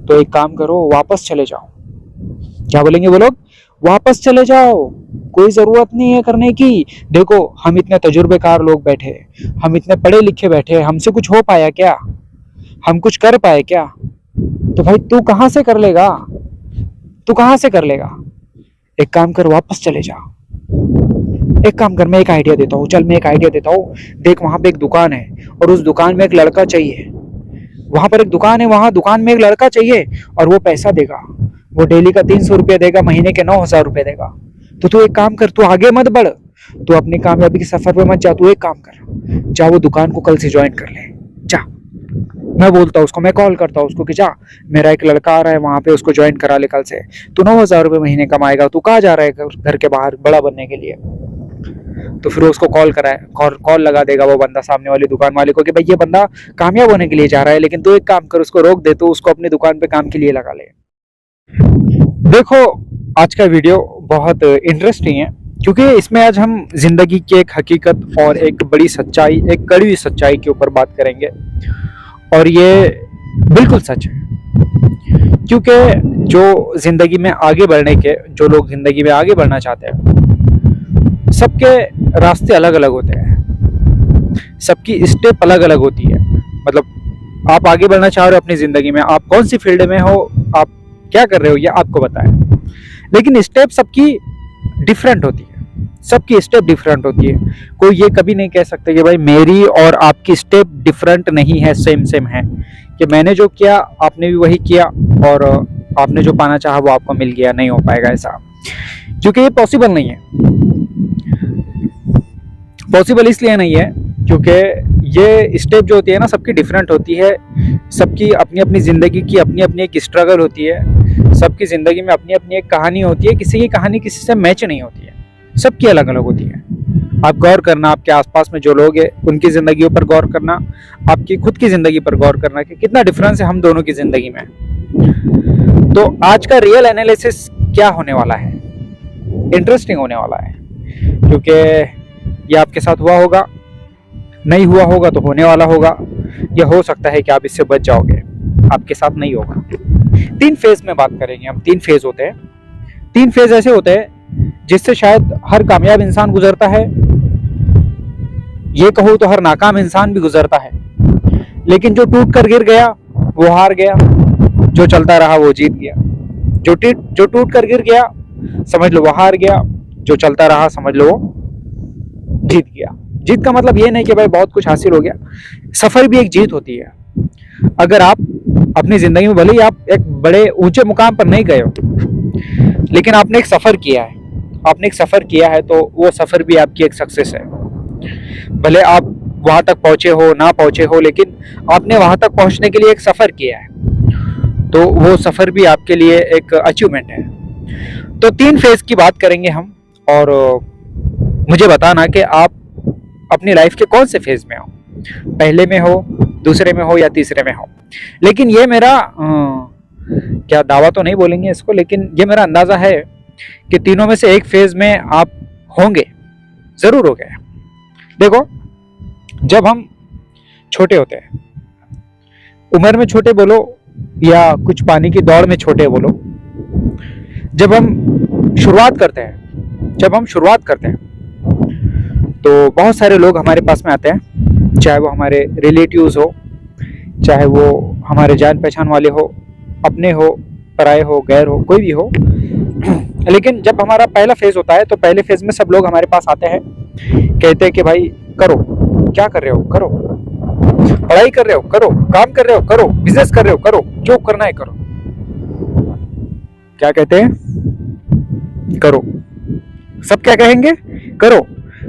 तो एक काम करो, वापस चले जाओ। क्या बोलेंगे वो लोग? वापस चले जाओ, कोई जरूरत नहीं है करने की। देखो हम इतने तजुर्बेकार लोग बैठे, हम इतने पढ़े लिखे बैठे, हमसे कुछ हो पाया क्या? हम कुछ कर पाए क्या? तो भाई तू कहां से कर लेगा? तू कहां से कर लेगा? एक काम कर, वापस चले जा। एक काम कर, मैं एक आइडिया देता हूँ, चल मैं एक आइडिया देता हूँ। देख वहां पे एक दुकान है और उस दुकान में एक लड़का चाहिए। वहां पर एक दुकान है, वहां दुकान में एक लड़का चाहिए और वो पैसा देगा। वो डेली का 300 रुपया देगा, महीने के 9,000 रुपये देगा। तो तू एक काम कर, तू आगे मत बढ़, तू अपनी कामयाबी के सफर पे मत जा। तू एक काम कर, जा वो दुकान को कल से ज्वाइन कर ले, जा। मैं बोलता हूँ उसको, मैं कॉल करता हूँ उसको कि जा, मेरा एक लड़का आ रहा है वहां पे, उसको ज्वाइन करा ले कल से। तू 9,000 रुपये महीने कमाएगा। तू कहाँ जा रहा है? घर के बाहर बड़ा बनने के लिए। तो फिर उसको कॉल कराए, कॉल लगा देगा वो बंदा सामने वाली दुकान वाले को कि भाई ये बंदा कामयाब होने के लिए जा रहा है, लेकिन तू एक काम कर, उसको रोक दे, तो उसको अपनी दुकान पे काम के लिए लगा ले। देखो आज का वीडियो बहुत इंटरेस्टिंग है, क्योंकि इसमें आज हम जिंदगी की एक हकीकत और एक बड़ी सच्चाई, एक कड़वी सच्चाई के ऊपर बात करेंगे। और ये बिल्कुल सच है, क्योंकि जो जिंदगी में आगे बढ़ने के, जो लोग जिंदगी में आगे बढ़ना चाहते हैं, सबके रास्ते अलग अलग होते हैं, सबकी स्टेप अलग अलग होती है। मतलब आप आगे बढ़ना चाह रहे हो अपनी जिंदगी में, आप कौन सी फील्ड में हो, आप क्या कर रहे हो, ये आपको बताएं, लेकिन स्टेप सबकी डिफरेंट होती है। सबकी स्टेप डिफरेंट होती है। कोई ये कभी नहीं कह सकते कि भाई मेरी और आपकी स्टेप डिफरेंट नहीं है, सेम सेम है, कि मैंने जो किया आपने भी वही किया और आपने जो पाना चाहा वो आपको मिल गया। नहीं हो पाएगा ऐसा, क्योंकि ये पॉसिबल नहीं है। पॉसिबल इसलिए नहीं है क्योंकि ये स्टेप जो होती है ना, सबकी डिफरेंट होती है। सबकी अपनी अपनी ज़िंदगी की अपनी अपनी एक स्ट्रगल होती है। सबकी ज़िंदगी में अपनी अपनी एक कहानी होती है। किसी की कहानी किसी से मैच नहीं होती है, सबकी अलग अलग होती है। आप गौर करना, आपके आसपास में जो लोग हैं उनकी ज़िंदगी पर गौर करना, आपकी खुद की ज़िंदगी पर गौर करना कि कितना डिफरेंस है हम दोनों की ज़िंदगी में। तो आज का रियल एनालिसिस क्या होने वाला है, इंटरेस्टिंग होने वाला है, क्योंकि ये आपके साथ हुआ होगा, नहीं हुआ होगा तो होने वाला होगा। यह हो सकता है कि आप इससे बच जाओगे, आपके साथ नहीं होगा। 3 फेज में बात करेंगे हम। 3 फेज होते हैं। 3 फेज ऐसे होते हैं जिससे शायद हर कामयाब इंसान गुजरता है, ये कहूँ तो हर नाकाम इंसान भी गुजरता है। लेकिन जो टूट कर गिर गया वो हार गया, जो चलता रहा वो जीत गया। जो टूट कर गिर गया समझ लो वो हार गया, जो चलता रहा समझ लो वो जीत गया। जीत का मतलब ये नहीं कि भाई बहुत कुछ हासिल हो गया, सफर भी एक जीत होती है। अगर आप अपनी जिंदगी में भले ही आप एक बड़े ऊंचे मुकाम पर नहीं गए हो, लेकिन आपने एक सफर किया है, आपने एक सफर किया है, तो वो सफर भी आपकी एक सक्सेस है। भले आप वहां तक पहुंचे हो ना पहुंचे हो, लेकिन आपने वहां तक पहुंचने के लिए एक सफर किया है, तो वो सफर भी आपके लिए एक अचीवमेंट है। तो 3 फेज की बात करेंगे हम, और मुझे बताना कि आप अपनी लाइफ के कौन से फेज में हो, पहले में हो, दूसरे में हो या तीसरे में हो। लेकिन ये मेरा क्या दावा तो नहीं बोलेंगे इसको, लेकिन ये मेरा अंदाजा है कि तीनों में से एक फेज में आप होंगे, जरूर हो गए। देखो जब हम छोटे होते हैं, उम्र में छोटे बोलो या कुछ पानी की दौड़ में छोटे बोलो, जब हम शुरुआत करते हैं तो बहुत सारे लोग हमारे पास में आते हैं, चाहे वो हमारे रिलेटिव्स हो, चाहे वो हमारे जान पहचान वाले हो, अपने हो, पराए हो, गैर हो, कोई भी हो। लेकिन जब हमारा पहला फेज होता है तो पहले फेज में सब लोग हमारे पास आते हैं, कहते हैं कि भाई करो, क्या कर रहे हो करो, पढ़ाई कर रहे हो करो, काम कर रहे हो करो, बिजनेस कर रहे हो करो, जो करना है करो। क्या कहते हैं? करो। सब क्या कहेंगे? करो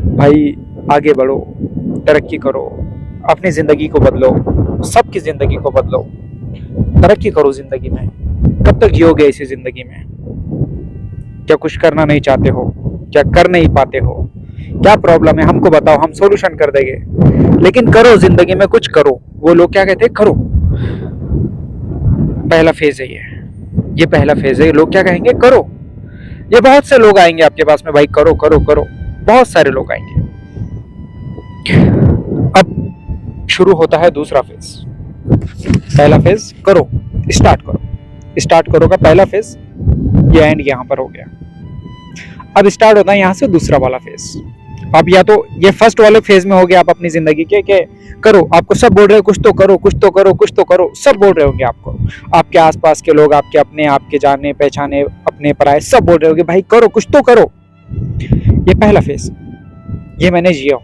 भाई, आगे बढ़ो, तरक्की करो, अपनी जिंदगी को बदलो, सबकी जिंदगी को बदलो, तरक्की करो जिंदगी में। कब तक जियोगे इसी जिंदगी में? क्या कुछ करना नहीं चाहते हो? क्या कर नहीं पाते हो? क्या प्रॉब्लम है हमको बताओ, हम सॉल्यूशन कर देंगे। लेकिन करो, जिंदगी में कुछ करो। वो लोग क्या कहते हैं? करो। पहला फेज है ये पहला फेज है। लोग क्या कहेंगे? करो। ये बहुत से लोग आएंगे आपके पास में, भाई करो करो करो, बहुत सारे लोग आएंगे। अब शुरू होता है दूसरा फेज। पहला फेज करो, स्टार्ट करो, स्टार्ट करो का पहला फेज, ये एंड यहाँ पर हो गया। अब स्टार्ट होता है यहाँ से दूसरा वाला फेज। अब या तो ये फर्स्ट वाले फेज में हो गया आप अपनी जिंदगी के करो, आपको सब बोल रहे हो कुछ तो करो, कुछ तो करो, कुछ तो करो, सब बोल रहे होंगे आपको, आपके आसपास के लोग, आपके अपने, आपके जाने पहचाने, अपने पराए, सब बोल रहे होंगे भाई करो, कुछ तो करो। ये पहला फेज, ये मैंने जिया हूं,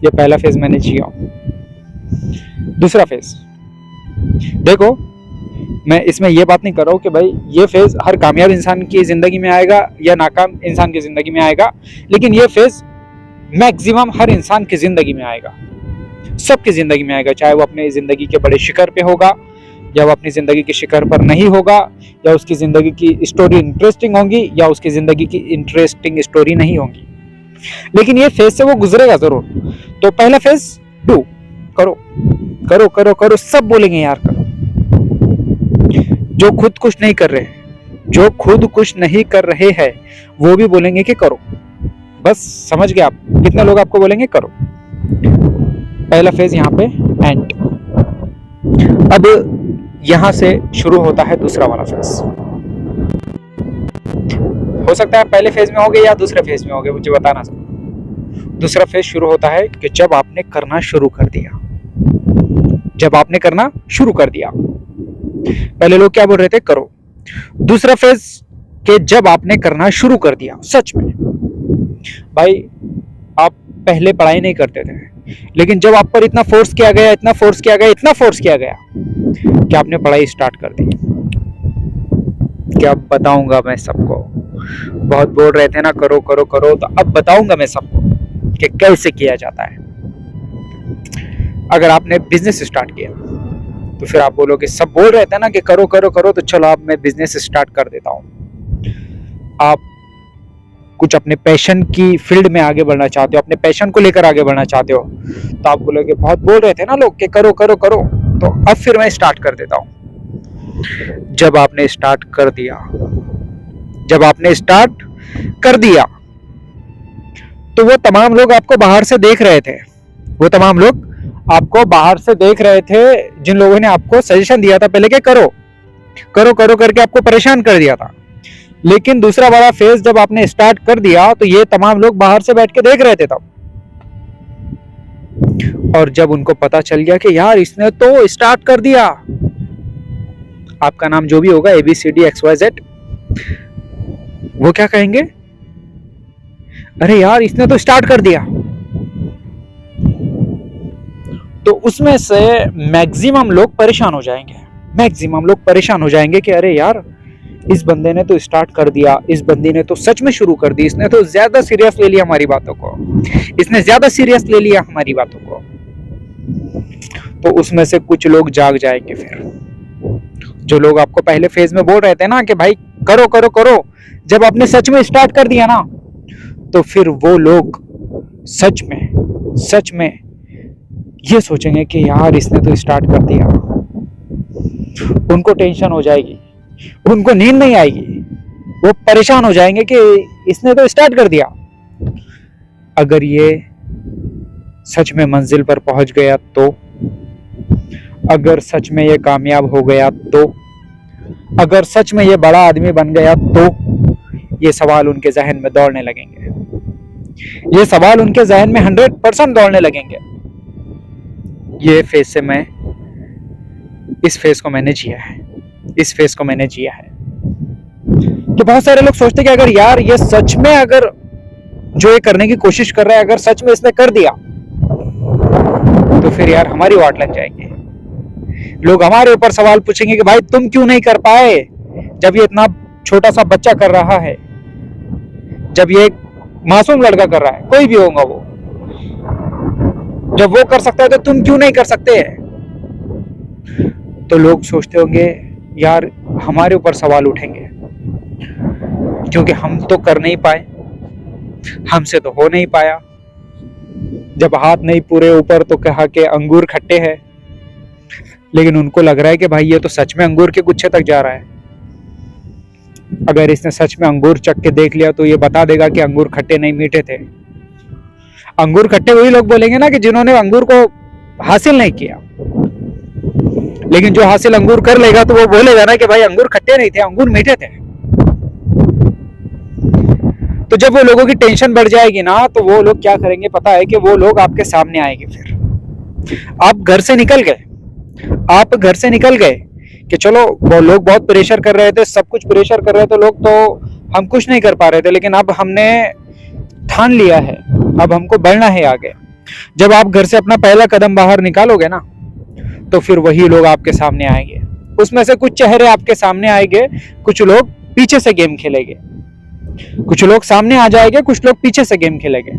ये पहला फेज मैंने जिया हूं। दूसरा फेज देखो, मैं इसमें ये बात नहीं कर रहा हूँ कि भाई ये फेज हर कामयाब इंसान की जिंदगी में आएगा या नाकाम इंसान की जिंदगी में आएगा, लेकिन ये फेज मैक्सिमम हर इंसान की जिंदगी में आएगा, सबकी जिंदगी में आएगा, चाहे वो अपने जिंदगी के बड़े शिखर पे होगा या वो अपनी जिंदगी के शिखर पर नहीं होगा, या उसकी जिंदगी की स्टोरी इंटरेस्टिंग होंगी या उसकी जिंदगी की इंटरेस्टिंग स्टोरी नहीं होंगी, लेकिन ये फेज से वो गुजरेगा जरूर। तो पहला फेज डू, करो करो करो करो, सब बोलेंगे यार करो। जो खुद कुछ नहीं कर रहे, जो खुद कुछ नहीं कर रहे हैं वो भी बोलेंगे कि करो। बस समझ गए आप, कितने लोग आपको बोलेंगे करो। पहला फेज यहाँ पे एंड। अब यहां से शुरू होता है दूसरा वाला फेज। हो सकता है पहले फेज में होगे या दूसरे फेज में होगे, मुझे बताना सकते। दूसरा फेज शुरू होता है कि जब आपने करना शुरू कर दिया, जब आपने करना शुरू कर दिया। पहले लोग क्या बोल रहे थे, करो। दूसरा फेज के जब आपने करना शुरू कर दिया सच में। भाई आप पहले पढ़ाई नहीं करते थे, लेकिन जब आप पर इतना फोर्स किया गया, इतना फोर्स किया गया, इतना फोर्स किया गया कि आपने पढ़ाई स्टार्ट कर दी। क्या बताऊंगा मैं सबको, बहुत बोल रहे थे ना करो करो करो, तो अब बताऊंगा मैं सबको कि कैसे किया जाता है। अगर आपने बिजनेस स्टार्ट किया तो फिर आप बोलोगे, सब बोल रहे थे ना कि करो करो करो, तो चलो अब मैं बिजनेस स्टार्ट कर देता हूं। आप कुछ अपने पैशन की फील्ड में आगे बढ़ना चाहते हो, अपने पैशन को लेकर आगे बढ़ना चाहते हो, तो आप बोलोगे बहुत बोल रहे थे ना लोग कि करो करो करो, तो अब फिर मैं स्टार्ट कर देता हूं। जब आपने स्टार्ट कर दिया, जब आपने स्टार्ट कर दिया, तो वो तमाम लोग आपको बाहर से देख रहे थे, वो तमाम लोग आपको बाहर से देख रहे थे जिन लोगों ने आपको सजेशन दिया था पहले के करो करो करो करके आपको परेशान कर दिया था। लेकिन दूसरा वाला फेज जब आपने स्टार्ट कर दिया तो ये तमाम लोग बाहर से बैठ के देख रहे थे तब, और जब उनको पता चल गया कि यार इसने तो स्टार्ट कर दिया, आपका नाम जो भी होगा ABCDXYZ, वो क्या कहेंगे, अरे यार इसने तो स्टार्ट कर दिया। तो उसमें से मैक्सिमम लोग परेशान हो जाएंगे, मैक्सिमम लोग परेशान हो जाएंगे कि अरे यार इस बंदे ने तो स्टार्ट कर दिया, इस बंदी ने तो सच में शुरू कर दी, इसने तो ज्यादा सीरियस ले लिया हमारी बातों को, इसने ज्यादा सीरियस ले लिया हमारी बातों को। तो उसमें से कुछ लोग जाग जाएंगे। फिर जो लोग आपको पहले फेज में बोल रहे थे ना कि भाई करो करो करो, जब आपने सच में स्टार्ट कर दिया ना, तो फिर वो लोग सच में ये सोचेंगे कि यार इसने तो स्टार्ट कर दिया। उनको टेंशन हो जाएगी, उनको नींद नहीं आएगी, वो परेशान हो जाएंगे कि इसने तो स्टार्ट कर दिया। अगर ये सच में मंजिल पर पहुंच गया तो, अगर सच में ये कामयाब हो गया तो, अगर सच में ये बड़ा आदमी बन गया तो, ये सवाल उनके जहन में दौड़ने लगेंगे, ये सवाल उनके जहन में 100% दौड़ने लगेंगे। ये फेज से मैं, इस फेज को मैंने जिया है, इस फेज को मैंने जिया है। कि बहुत सारे लोग सोचते कि अगर यार ये सच में, अगर जो ये करने की कोशिश कर रहा है, अगर सच में इसने कर दिया तो फिर यार हमारी वाट लग जाएगी। लोग हमारे ऊपर सवाल पूछेंगे कि भाई तुम क्यों नहीं कर पाए, जब ये इतना छोटा सा बच्चा कर रहा है, जब ये एक मासूम लड़का कर रहा है, कोई भी होगा वो, जब वो कर सकता है तो तुम क्यों नहीं कर सकते। तो लोग सोचते होंगे यार हमारे ऊपर सवाल उठेंगे, क्योंकि हम तो कर नहीं पाए, हमसे तो हो नहीं पाया। जब हाथ नहीं पूरे ऊपर तो कहा कि अंगूर खट्टे हैं, लेकिन उनको लग रहा है कि भाई ये तो सच में अंगूर के गुच्छे तक जा रहा है। अगर इसने सच में अंगूर चख के देख लिया तो ये बता देगा कि अंगूर खट्टे नहीं मीठे थे। अंगूर खट्टे वही लोग बोलेंगे ना कि जिन्होंने अंगूर को हासिल नहीं किया। लेकिन जो हासिल अंगूर कर लेगा तो वो बोलेगा ना कि भाई अंगूर खट्टे नहीं थे, अंगूर मीठे थे। तो जब वो लोगों की टेंशन बढ़ जाएगी ना, तो वो लोग क्या करेंगे पता है कि वो लोग आपके सामने आएंगे। फिर आप घर से निकल गए, आप घर से निकल गए कि चलो वो लोग बहुत प्रेशर कर रहे थे, सब कुछ प्रेशर कर रहे थे लोग, तो हम कुछ नहीं कर पा रहे थे, लेकिन अब हमने ठान लिया है, अब हमको बढ़ना है आगे। जब आप घर से अपना पहला कदम बाहर निकालोगे ना, तो फिर वही लोग आपके सामने आएंगे। उसमें से कुछ चेहरे आपके सामने आएंगे, कुछ लोग पीछे से गेम खेलेंगे, कुछ लोग सामने आ जाएंगे, कुछ लोग पीछे से गेम खेलेंगे।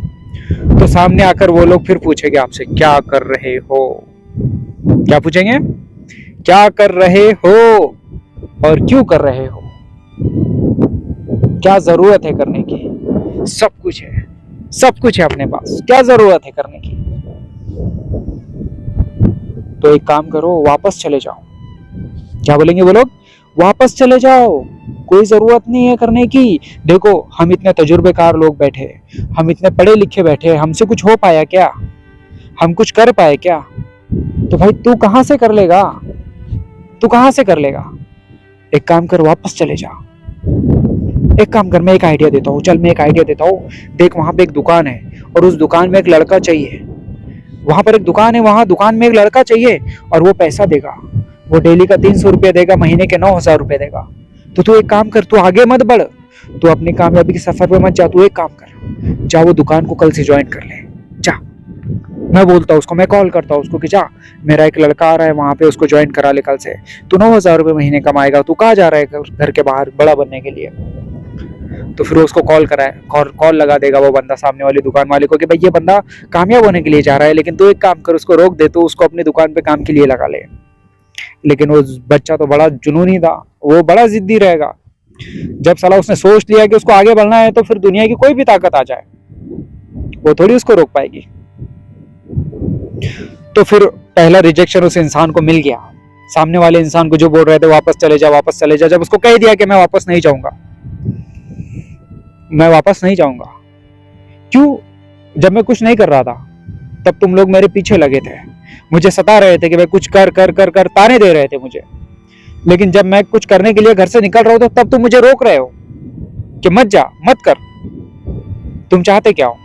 तो सामने आकर वो लोग फिर पूछेंगे आपसे, क्या कर रहे हो? क्या पूछेंगे? क्या कर रहे हो और क्यों कर रहे हो? क्या जरूरत है करने की? सब कुछ है, सब कुछ है अपने पास, क्या जरूरत है करने की? तो एक काम करो, वापस चले जाओ। क्या बोलेंगे वो लोग? वापस चले जाओ, कोई जरूरत नहीं है करने की। देखो हम इतने तजुर्बेकार लोग बैठे, हम इतने पढ़े लिखे बैठे, हमसे कुछ हो पाया क्या? हम कुछ कर पाए क्या? तो भाई तू कहां से कर लेगा? तू कहां से कर लेगा? एक काम कर, वापस चले जा। एक काम कर, मैं एक आइडिया देता हूँ, चल मैं एक आइडिया देता हूँ। देख वहां पे एक दुकान है और उस दुकान में एक लड़का चाहिए। वहां पर एक दुकान है, वहां दुकान में एक लड़का चाहिए और वो पैसा देगा। वो डेली का 300 रुपये देगा, महीने के 9,000 रुपये देगा। तो तू एक काम कर, तू आगे मत बढ़, तू अपनी कामयाबी के सफर पे मत जा। तू एक काम कर, जा वो दुकान को कल से ज्वाइन कर ले, जा। मैं बोलता हूँ उसको, मैं कॉल करता हूँ उसको कि जा, मेरा एक लड़का आ रहा है वहां पे, उसको ज्वाइन करा ले कल से। तू 9,000 रुपये महीने कमाएगा। तू कहाँ जा रहा है? घर के बाहर बड़ा बनने के लिए। तो फिर उसको कॉल कराए, कॉल लगा देगा वो बंदा सामने वाली दुकान वाले को कि भाई ये बंदा कामयाब होने के लिए जा रहा है, लेकिन तू एक काम कर, उसको रोक दे, तो उसको अपनी दुकान पे काम के लिए लगा ले। लेकिन वो बच्चा तो बड़ा जुनूनी था, वो बड़ा जिद्दी रहेगा। जब साला उसने सोच लिया कि उसको आगे बढ़ना है, तो फिर दुनिया की कोई भी ताकत आ जाए वो थोड़ी उसको रोक पाएगी। तो फिर पहला रिजेक्शन उस इंसान को मिल गया। सामने वाले इंसान को जो बोल रहे थे वापस चले जा, वापस चले जा, जब उसको कह दिया कि मैं वापस नहीं जाऊंगा, मैं वापस नहीं जाऊंगा। क्यों? जब मैं कुछ नहीं कर रहा था तब तुम लोग मेरे पीछे लगे थे, मुझे सता रहे थे कि भाई कुछ कर कर कर कर, ताने दे रहे थे मुझे। लेकिन जब मैं कुछ करने के लिए घर से निकल रहा हूं, तो तब तुम मुझे रोक रहे हो कि मत जा, मत कर। तुम चाहते क्या हो?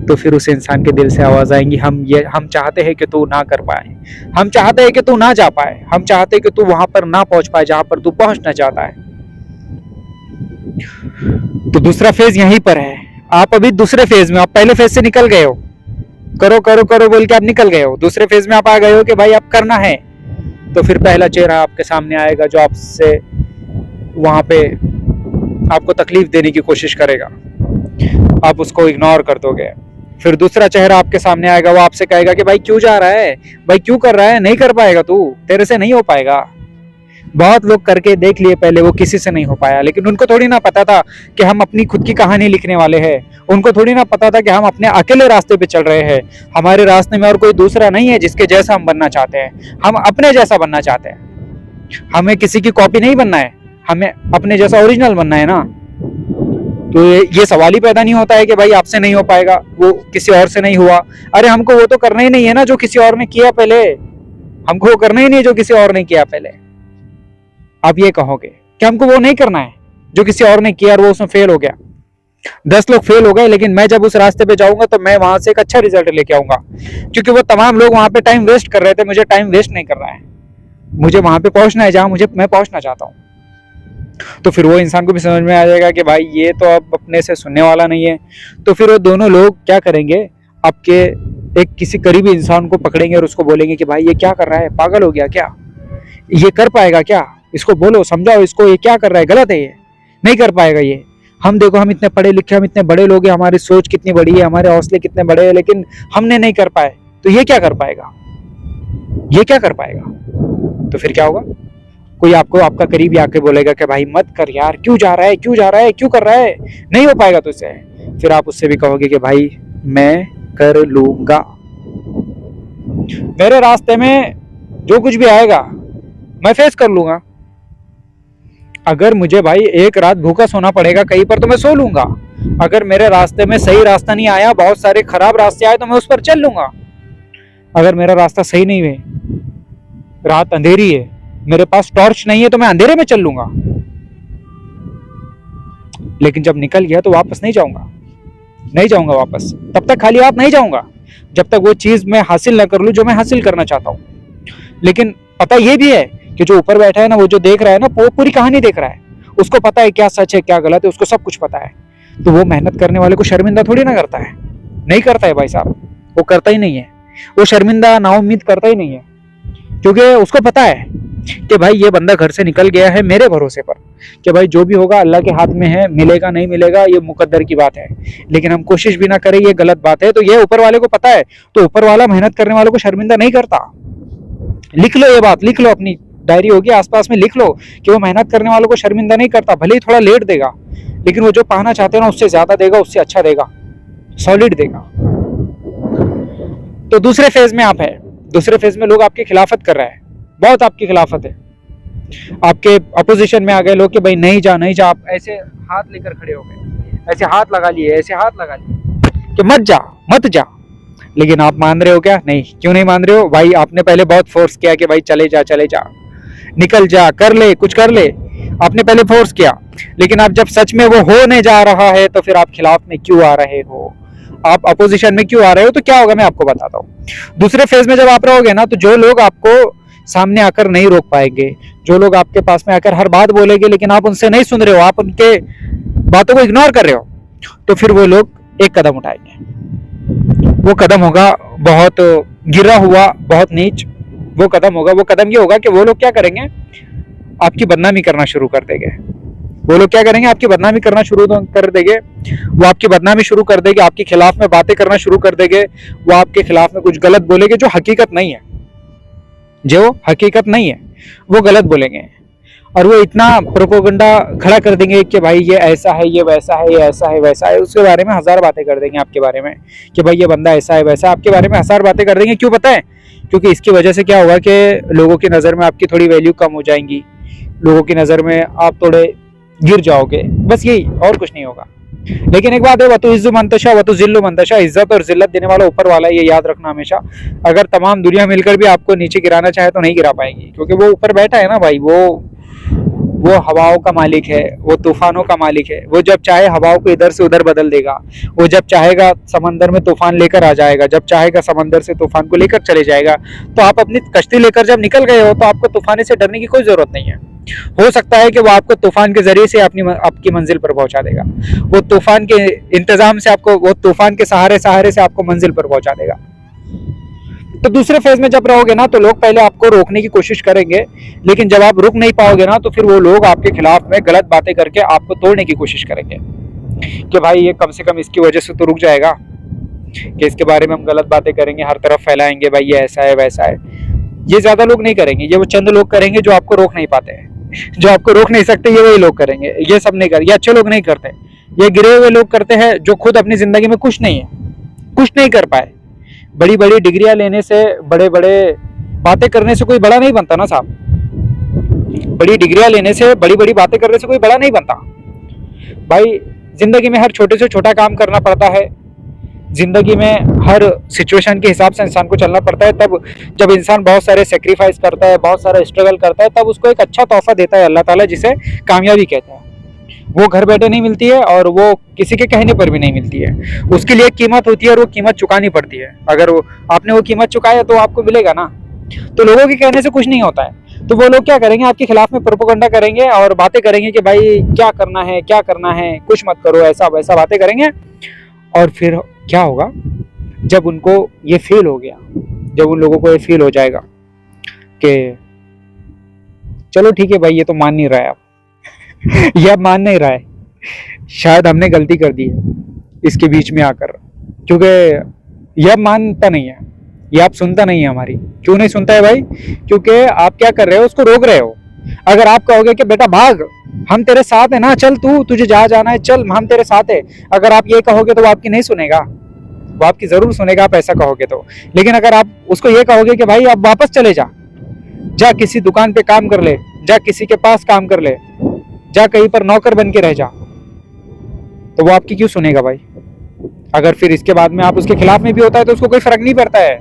तो फिर उस इंसान के दिल से आवाज आएंगी, हम चाहते हैं कि तू ना कर पाए, हम चाहते हैं कि तू ना जा पाए, हम चाहते हैं कि तू वहां पर ना पहुंच पाए जहां पर तू पहुंचना चाहता है। तो दूसरा फेज यहीं पर है। आप अभी दूसरे फेज में, आप पहले फेज से निकल गए हो, करो करो करो बोल के आप निकल गए हो। दूसरे फेज में आप आ गए हो कि भाई अब करना है। तो फिर पहला चेहरा आपके सामने आएगा जो आपसे वहां पे आपको तकलीफ देने की कोशिश करेगा, आप उसको इग्नोर कर दोगे। फिर दूसरा चेहरा आपके सामने आएगा, वो आपसे कहेगा कि भाई क्यों जा रहा है, भाई क्यों कर रहा है, नहीं कर पाएगा तू, तेरे से नहीं हो पाएगा। बहुत लोग करके देख लिए पहले, वो किसी से नहीं हो पाया। लेकिन उनको थोड़ी ना पता था कि हम अपनी खुद की कहानी लिखने वाले हैं, उनको थोड़ी ना पता था कि हम अपने अकेले रास्ते पे चल रहे हैं। हमारे रास्ते में और कोई दूसरा नहीं है जिसके जैसा हम बनना चाहते हैं, हम अपने जैसा बनना चाहते हैं। हमें किसी की कॉपी नहीं बनना है, हमें अपने जैसा ओरिजिनल बनना है ना। तो ये सवाल ही पैदा नहीं होता है कि भाई आपसे नहीं हो पाएगा, वो किसी और से नहीं हुआ। अरे हमको वो तो करना ही नहीं है ना जो किसी और ने किया पहले, हमको वो करना ही नहीं जो किसी और ने किया पहले। आप ये कहोगे कि हमको वो नहीं करना है जो किसी और ने किया और वो उसमें फेल हो गया। 10 लोग फेल हो गए, लेकिन मैं जब उस रास्ते पे जाऊंगा तो मैं वहां से एक अच्छा रिजल्ट लेके आऊंगा, क्योंकि वो तमाम लोग वहां पे टाइम वेस्ट कर रहे थे, मुझे टाइम वेस्ट नहीं करना है, मुझे वहां पे पहुंचना है जहां मैं पहुंचना चाहता हूँ। तो फिर वो इंसान को भी समझ में आ जाएगा कि भाई ये तो अब अपने से सुनने वाला नहीं है। तो फिर वो दोनों लोग क्या करेंगे, आपके एक किसी करीबी इंसान को पकड़ेंगे और उसको बोलेंगे कि भाई ये क्या कर रहा है, पागल हो गया क्या, ये कर पाएगा क्या, इसको बोलो, समझाओ इसको, ये क्या कर रहा है, गलत है, ये नहीं कर पाएगा। ये हम देखो, हम इतने पढ़े लिखे, हम इतने बड़े लोग हैं, हमारी सोच कितनी बड़ी है, हमारे हौसले कितने बड़े हैं, लेकिन हमने नहीं कर पाए, तो ये क्या कर पाएगा, ये क्या कर पाएगा। तो फिर क्या होगा, कोई आपको आपका करीबी आके बोलेगा कि भाई मत कर यार, क्यों जा रहा है, क्यों जा रहा है, क्यों कर रहा है, नहीं हो पाएगा तुझसे। फिर आप उससे भी कहोगे कि भाई मैं कर लूंगा, मेरे रास्ते में जो कुछ भी आएगा मैं फेस कर लूंगा। अगर मुझे भाई एक रात भूखा सोना पड़ेगा कहीं पर तो मैं सो लूंगा। अगर मेरे रास्ते में सही रास्ता नहीं आया, बहुत सारे खराब रास्ते आए, तो मैं उस पर चल लूंगा। अगर मेरा रास्ता सही नहीं है रात अंधेरी है, मेरे पास टॉर्च नहीं है तो मैं अंधेरे में चल लूंगा, लेकिन जब निकल गया तो वापस नहीं जाऊंगा, नहीं जाऊंगा वापस। तब तक खाली हाथ नहीं जाऊंगा जब तक वो चीज मैं हासिल ना कर लूं जो मैं हासिल करना चाहता हूं। लेकिन पता ये भी है कि जो ऊपर बैठा है ना, वो जो देख रहा है ना, वो पूरी कहानी देख रहा है, उसको पता है क्या सच है क्या गलत है, उसको सब कुछ पता है। तो वो मेहनत करने वाले को शर्मिंदा थोड़ी ना करता है, नहीं करता है भाई साहब, वो करता ही नहीं है, वो शर्मिंदा नाउम्मीद करता ही नहीं है, क्योंकि उसको पता है कि भाई ये बंदा घर से निकल गया है मेरे भरोसे पर, कि भाई जो भी होगा अल्लाह के हाथ में है, मिलेगा नहीं मिलेगा ये मुकद्दर की बात है, लेकिन हम कोशिश भी ना करें ये गलत बात है। तो ये ऊपर वाले को पता है, तो ऊपर वाला मेहनत करने वालों को शर्मिंदा नहीं करता। लिख लो ये बात, लिख लो, अपनी डायरी होगी आसपास में लिख लो कि वो मेहनत करने वालों को शर्मिंदा नहीं करता। भले ही थोड़ा लेट देगा, लेकिन वो जो पाना चाहते हैं ना उससे ज्यादा देगा, उससे अच्छा देगा, सॉलिड देगा। तो दूसरे फेज में आप है, दूसरे फेज में लोग आपकी खिलाफत कर रहे हैं, बहुत आपकी खिलाफत है, आपके अपोजिशन में आ गए लोग कि भाई नहीं जा नहीं जा, आप ऐसे हाथ लेकर खड़े हो गए, ऐसे हाथ लगा लिए, ऐसे हाथ लगा लिए कि मत जा मत जा, लेकिन आप मान रहे हो क्या? नहीं। क्यों नहीं मान रहे हो भाई? आपने पहले बहुत फोर्स किया कि भाई चले जा चले जा, निकल जा, कर ले कुछ कर ले, आपने पहले फोर्स किया, लेकिन आप जब सच में वो होने जा रहा है तो फिर आप खिलाफ में क्यों आ रहे हो, आप अपोजिशन में क्यों आ रहे हो? तो क्या होगा मैं आपको बताता हूँ। दूसरे फेज में जब आप रहोगे ना, तो जो लोग आपको सामने आकर नहीं रोक पाएंगे, जो लोग आपके पास में आकर हर बात बोलेंगे लेकिन आप उनसे नहीं सुन रहे हो, आप उनके बातों को इग्नोर कर रहे हो, तो फिर वो लोग एक कदम उठाएंगे, वो कदम होगा बहुत गिरा हुआ, बहुत नीच वो कदम होगा। वो कदम ये होगा कि वो लोग क्या करेंगे, आपकी बदनामी करना शुरू कर देंगे। वो लोग क्या करेंगे, आपकी बदनामी करना शुरू कर देंगे, वो आपकी बदनामी शुरू कर देंगे, आपके खिलाफ में बातें करना शुरू कर देंगे, वो आपके खिलाफ में कुछ गलत बोलेंगे जो हकीकत नहीं है, जो हकीकत नहीं है वो गलत बोलेंगे, और वो इतना प्रोपोगंडा खड़ा कर देंगे कि भाई ये ऐसा है, ये वैसा है, ये ऐसा है वैसा है, उसके बारे में हजार बातें कर देंगे आपके बारे में कि भाई ये बंदा ऐसा है वैसा, आपके बारे में हजार बातें कर देंगे। क्यों पता है? क्योंकि इसकी वजह से क्या होगा कि लोगों की नज़र में आपकी थोड़ी वैल्यू कम हो जाएंगी, लोगों की नज़र में आप थोड़े गिर जाओगे, बस यही, और कुछ नहीं होगा। लेकिन एक बात है, वतु इज्जु मंतशा वतु जिल्लु मंतशा, इज्जत और जिल्लत देने वाला ऊपर वाला, ये याद रखना हमेशा। अगर तमाम दुनिया मिलकर भी आपको नीचे गिराना चाहे तो नहीं गिरा पाएगी, क्योंकि वो ऊपर बैठा है ना भाई, वो हवाओं का मालिक है, वो तूफानों का मालिक है, वो जब चाहे हवाओं को इधर से उधर बदल देगा, वो जब चाहेगा समंदर में तूफान लेकर आ जाएगा, जब चाहेगा समंदर से तूफान को लेकर चले जाएगा। तो आप अपनी कश्ती लेकर जब निकल गए हो तो आपको तूफान से डरने की कोई जरूरत नहीं है। हो सकता है कि वो आपको तूफान के जरिए से आपकी मंजिल पर पहुंचा देगा, वो तूफान के इंतजाम से आपको, वो तूफान के सहारे से आपको मंजिल पर पहुंचा देगा। तो दूसरे फेज में जब रहोगे ना, तो लोग पहले आपको रोकने की कोशिश करेंगे, लेकिन जब आप रुक नहीं पाओगे ना, तो फिर वो लोग आपके खिलाफ में गलत बातें करके आपको तोड़ने की कोशिश करेंगे कि भाई ये कम से कम इसकी वजह से तो रुक जाएगा, कि इसके बारे में हम गलत बातें करेंगे, हर तरफ फैलाएंगे भाई ये ऐसा है वैसा है। ये ज्यादा लोग नहीं करेंगे, ये वो चंद लोग करेंगे जो आपको रोक नहीं पाते हैं, जो आपको रोक नहीं सकते, ये वही लोग करेंगे। ये सब नहीं कर, ये अच्छे लोग नहीं करते, ये गिरे हुए लोग करते हैं जो खुद अपनी जिंदगी में कुछ नहीं है, कुछ नहीं कर पाए। बड़ी बड़ी डिग्रियां लेने से, बड़े बड़े बातें करने से कोई बड़ा नहीं बनता ना साहब, बड़ी डिग्रियां लेने से, बड़ी बड़ी बातें करने से कोई बड़ा नहीं बनता भाई। जिंदगी में हर छोटे से छोटा काम करना पड़ता है, जिंदगी में हर सिचुएशन के हिसाब से इंसान को चलना पड़ता है। तब जब इंसान बहुत सारे सेक्रीफाइस करता है, बहुत सारा स्ट्रगल करता है, तब उसको एक अच्छा तोहफा देता है अल्लाह ताला, जिसे कामयाबी कहते हैं। वो घर बैठे नहीं मिलती है और वो किसी के कहने पर भी नहीं मिलती है, उसके लिए एक कीमत होती है और वो कीमत चुकानी पड़ती है। अगर आपने वो कीमत चुकाया तो आपको मिलेगा ना। तो लोगों के कहने से कुछ नहीं होता है, तो वो लोग क्या करेंगे, आपके खिलाफ में प्रोपेगेंडा करेंगे और बातें करेंगे कि भाई क्या करना है क्या करना है, कुछ मत करो, ऐसा वैसा बातें करेंगे। और फिर क्या होगा, जब उनको ये फील हो गया, जब उन लोगों को ये फील हो जाएगा कि चलो ठीक है भाई ये तो मान नहीं रहा है, ये अब मान नहीं रहा है, शायद हमने गलती कर दी है इसके बीच में आकर, क्योंकि ये अब मानता नहीं है, ये आप सुनता नहीं है हमारी। क्यों नहीं सुनता है भाई? क्योंकि आप क्या कर रहे हो, उसको रोक रहे हो। अगर आप कहोगे कि बेटा भाग, हम तेरे साथ है ना, चल तुझे जहाँ जाना है चल, हम तेरे साथ है, अगर आप ये कहोगे तो वो आपकी नहीं सुनेगा, वो आपकी जरूर सुनेगा आप ऐसा कहोगे तो। लेकिन अगर आप उसको ये कहोगे कि भाई आप वापस चले जा किसी दुकान पे काम कर ले, जा किसी के पास काम कर ले, जा कहीं पर नौकर बन के रह जा, तो वो आपकी क्यों सुनेगा भाई? अगर फिर इसके बाद में आप उसके खिलाफ में भी होता है तो उसको कोई फर्क नहीं पड़ता है,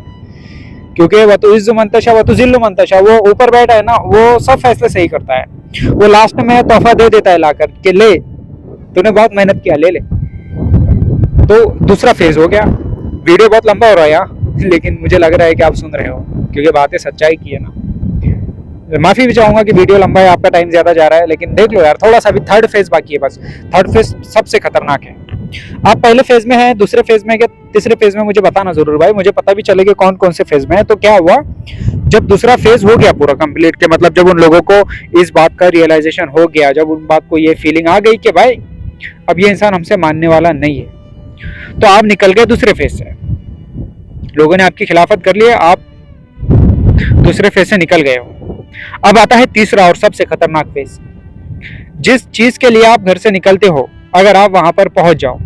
क्योंकि वतुइज़्ज़ु मन तशा वतुज़िल्लु मन तशा, वो ऊपर बैठा है ना, वो सब फैसले सही करता है। वो लास्ट में तोहफा दे देता है लाकर कि ले, तूने बहुत मेहनत किया, ले ले। तो दूसरा फेज हो गया। वीडियो बहुत लंबा हो रहा है यहाँ, लेकिन मुझे लग रहा है कि आप सुन रहे हो, क्योंकि बातें सच्चाई की है ना। माफी भी चाहूंगा कि वीडियो लंबा है, आपका टाइम ज्यादा जा रहा है, लेकिन देख लो यार, थोड़ा सा भी थर्ड फेज बाकी है बस। थर्ड फेज सबसे खतरनाक है। आप पहले फेज में हैं, दूसरे फेज में, क्या तीसरे फेज में, मुझे बताना जरूर भाई, मुझे पता भी चलेगा कौन कौन से फेज में है। तो क्या हुआ, जब दूसरा फेज हो गया पूरा कंप्लीट के, मतलब जब उन लोगों को इस बात का रियलाइजेशन हो गया, जब उन बात को ये फीलिंग आ गई कि भाई अब ये इंसान हमसे मानने वाला नहीं है, तो आप निकल गए दूसरे फेज से। लोगों ने आपकी खिलाफत कर ली, आप दूसरे फेज से निकल गए हो। अब आता है तीसरा और सबसे खतरनाक फेज। जिस चीज के लिए आप घर से निकलते हो, अगर आप वहां पर पहुंच जाओ,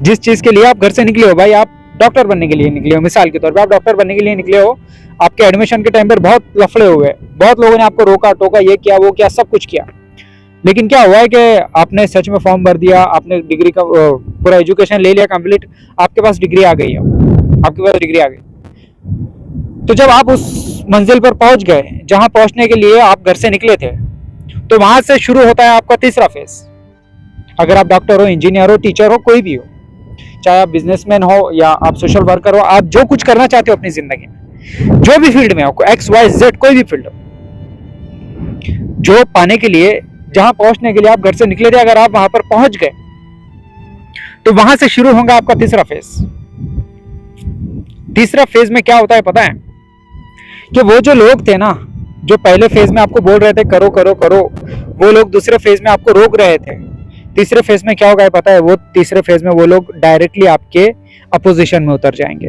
जिस चीज के लिए आप घर से निकले हो, भाई आप डॉक्टर बनने के लिए निकले हो, मिसाल के तौर पे आप डॉक्टर बनने के लिए निकले हो, आपके एडमिशन के टाइम पर बहुत लफड़े हुए, बहुत लोगों ने आपको रोका टोका, ये किया वो किया, सब कुछ किया, लेकिन क्या हुआ है कि आपने सच में फॉर्म भर दिया, आपने डिग्री का पूरा एजुकेशन ले लिया कंप्लीट, आपके पास डिग्री आ गई है, आपके पास डिग्री आ गई। तो जब आप उस मंजिल पर पहुंच गए जहां पहुंचने के लिए आप घर से निकले थे, तो वहां से शुरू होता है आपका तीसरा फेज। अगर आप डॉक्टर हो, इंजीनियर हो, टीचर हो, कोई भी हो, चाहे आप बिजनेसमैन हो या आप सोशल वर्कर हो, आप जो कुछ करना चाहते हो अपनी जिंदगी में, जो भी फील्ड में हो, एक्स वाई जेड कोई भी फील्ड हो, जो पाने के लिए, जहां पहुंचने के लिए आप घर से निकले थे, अगर आप वहां पर पहुंच गए, तो वहां से शुरू होगा आपका तीसरा फेज। तीसरा फेज में क्या होता है पता है, कि वो जो लोग थे ना, जो पहले फेज में आपको बोल रहे थे करो करो करो, वो लोग दूसरे फेज में आपको रोक रहे थे। तीसरे फेज में क्या होगा पता है, वो तीसरे फेज में वो लोग डायरेक्टली आपके अपोजिशन में उतर जाएंगे,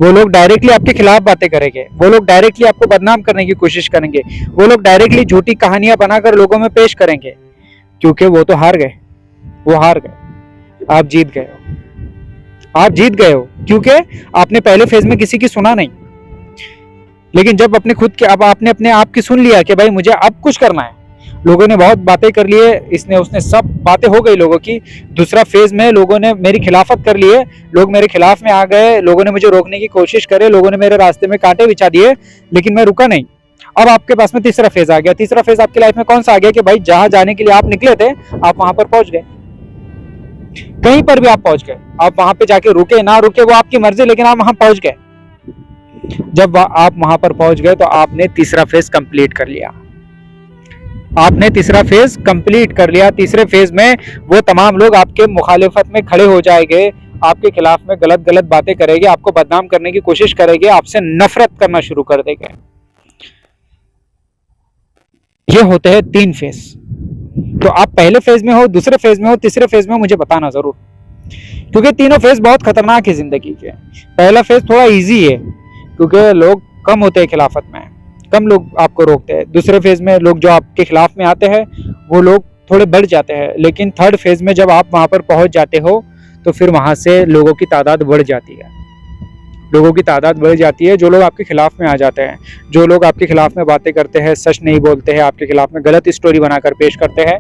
वो लोग डायरेक्टली आपके खिलाफ बातें करेंगे, वो लोग डायरेक्टली आपको बदनाम करने की कोशिश करेंगे, वो लोग डायरेक्टली झूठी कहानियां बनाकर लोगों में पेश करेंगे, क्योंकि वो तो हार गए, वो हार गए, आप जीत गए हो, आप जीत गए हो, क्योंकि आपने पहले फेज में किसी की सुना नहीं, लेकिन जब अपने खुद के, अब आपने अपने आप की सुन लिया कि भाई मुझे अब कुछ करना है, लोगों ने बहुत बातें कर लिए, इसने उसने सब बातें हो गई लोगों की। दूसरा फेज में लोगों ने मेरी खिलाफत कर लिए, लोग मेरे खिलाफ में आ गए, लोगों ने मुझे रोकने की कोशिश करे, लोगों ने मेरे रास्ते में कांटे बिछा दिए, लेकिन मैं रुका नहीं। अब आपके पास में तीसरा फेज आ गया। तीसरा फेज आपकी लाइफ में कौन सा आ गया, कि भाई जहां जाने के लिए आप निकले थे, आप वहां पर पहुंच गए, कहीं पर भी आप पहुंच गए, आप वहां पे जाके रुके ना रुके वो आपकी मर्जी, लेकिन आप वहां पहुंच गए। जब आप वहां पर पहुंच गए, तो आपने तीसरा फेज कंप्लीट कर लिया, आपने तीसरा फेज कंप्लीट कर लिया। तीसरे फेज में वो तमाम लोग आपके मुखालिफत में खड़े हो जाएंगे, आपके खिलाफ में गलत गलत बातें करेंगे, आपको बदनाम करने की कोशिश करेंगे, आपसे नफरत करना शुरू कर देंगे। ये होते हैं 3 फेज। तो आप पहले फेज में हो, दूसरे फेज में हो, तीसरे फेज में हो, मुझे बताना जरूर, क्योंकि तीनों फेज बहुत खतरनाक है जिंदगी के। पहला फेज थोड़ा इजी है, क्योंकि लोग कम होते हैं खिलाफत में, कम लोग आपको रोकते हैं। दूसरे फेज में लोग जो आपके खिलाफ में आते हैं वो लोग थोड़े बढ़ जाते हैं, लेकिन थर्ड फेज में जब आप वहां पर पहुंच जाते हो, तो फिर वहां से लोगों की तादाद बढ़ जाती है, लोगों की तादाद बढ़ जाती है, जो लोग आपके खिलाफ में आ जाते हैं, जो लोग आपके खिलाफ में बातें करते हैं, सच नहीं बोलते हैं, आपके खिलाफ में गलत स्टोरी बनाकर पेश करते हैं।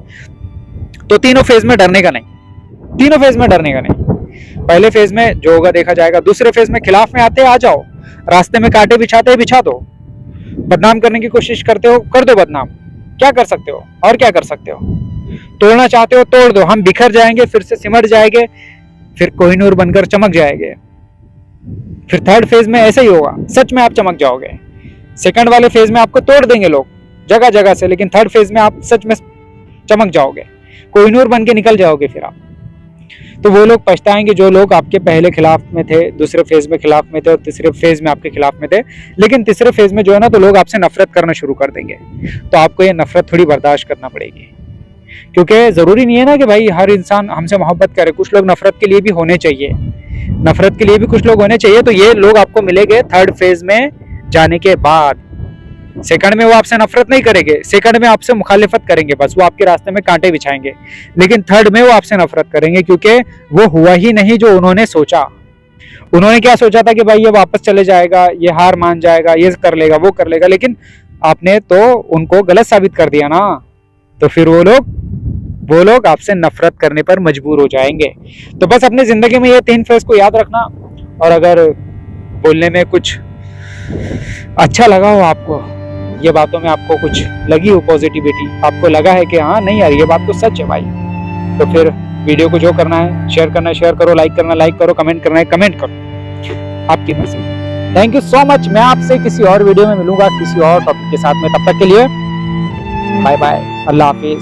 तो तीनों फेज में डरने का नहीं, तीनों फेज में डरने का नहीं। पहले फेज में जो होगा देखा जाएगा, दूसरे फेज में खिलाफ में आते आ जाओ, रास्ते में कांटे बिछाते बिछा दो, बदनाम करने की कोशिश करते हो कर दो बदनाम, क्या कर सकते हो और क्या कर सकते हो, तोड़ना चाहते हो तोड़ दो, हम बिखर जाएंगे, फिर से सिमट जाएंगे, फिर कोहिनूर बनकर चमक जाएंगे। फिर थर्ड फेज में ऐसे ही होगा, सच में आप चमक जाओगे। सेकंड वाले फेज में आपको तोड़ देंगे लोग जगह जगह से, लेकिन थर्ड फेज में आप सच में चमक जाओगे, कोहिनूर बन के निकल जाओगे फिर आप। तो वो लोग पछताएंगे जो लोग आपके पहले खिलाफ में थे, दूसरे फेज में खिलाफ में थे, और तीसरे फेज में आपके खिलाफ में थे। लेकिन तीसरे फेज में जो है ना, तो लोग आपसे नफरत करना शुरू कर देंगे, तो आपको ये नफरत थोड़ी बर्दाश्त करना पड़ेगी, क्योंकि जरूरी नहीं है ना कि भाई हर इंसान हमसे मोहब्बत करे, कुछ लोग नफरत के लिए भी होने चाहिए, नफरत के लिए भी कुछ लोग होने चाहिए। तो ये लोग आपको मिलेंगे थर्ड फेज में जाने के बाद। सेकंड में वो आपसे नफरत नहीं करेंगे, सेकंड में आपसे मुखालिफत करेंगे, बस वो आपके रास्ते में कांटे बिछाएंगे, लेकिन थर्ड में वो आपसे नफरत करेंगे, क्योंकि वो हुआ ही नहीं जो उन्होंने सोचा। उन्होंने क्या सोचा था कि भाई ये वापस चले जाएगा, ये हार मान जाएगा, ये कर लेगा, वो कर लेगा, लेकिन आपने तो उनको गलत साबित कर दिया ना, तो फिर वो लोग आपसे नफरत करने पर मजबूर हो जाएंगे। तो बस अपनी जिंदगी में ये 3 फेज को याद रखना, और अगर बोलने में कुछ अच्छा लगा हो आपको, ये बातों में आपको कुछ लगी हो पॉजिटिविटी, आपको लगा है कि हाँ नहीं यार ये बात तो सच है भाई, तो फिर वीडियो को जो करना है शेयर करना है शेयर करो, लाइक करना लाइक करो, कमेंट करना है कमेंट करो, आपकी मर्जी। Thank you so much. मैं आपसे किसी और वीडियो में मिलूंगा किसी और टॉपिक के साथ में, तब तक के लिए बाय बाय, अल्लाह हाफिज।